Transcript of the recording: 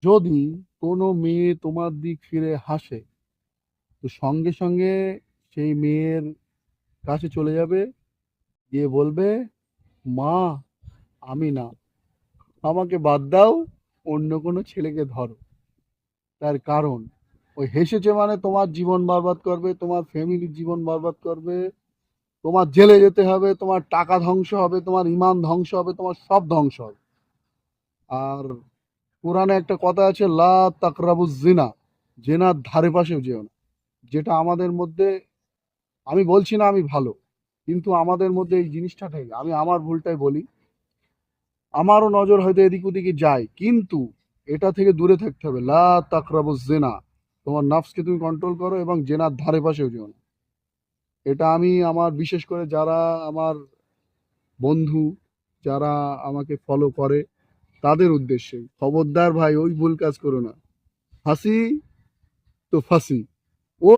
যদি কোনো মেয়ে তোমার দিক ফিরে হাসে, তো সঙ্গে সঙ্গে সেই মেয়ের কাছে চলে যাবে, গিয়ে বলবে, মা, আমি না, আমাকে বাদ দাও, অন্য কোনো ছেলেকে ধরো। তার কারণ, ওই হেসেছে মানে তোমার জীবন বরবাদ করবে, তোমার ফ্যামিলির জীবন বরবাদ করবে, তোমার জেলে যেতে হবে, তোমার টাকা ধ্বংস হবে, তোমার ইমান ধ্বংস হবে, তোমার সব ধ্বংস হবে। আর কোরআনে একটা কথা আছে, লা তাকরাবুজ জিনা, জেনার ধারে পাশেও যেও না। যেটা আমাদের মধ্যে, আমি বলছি না আমি ভালো, কিন্তু আমাদের মধ্যে এই জিনিসটা নেই। আমি আমার ভুলটাই বলি, আমারও নজর হয়তো এদিক ওদিকে যায়, কিন্তু এটা থেকে দূরে থাকতে হবে। লা তাকরাবুজ জিনা, তোমার নফসকে তুমি কন্ট্রোল করো এবং জেনার ধারে পাশেও যেও না। এটা আমি আমার, বিশেষ করে যারা আমার বন্ধু, যারা আমাকে ফলো করে, তাদের উদ্দেশ্যে খবরদার ভাই, ওই ভুল কাজ করো না। হাসি তো ফাঁসি।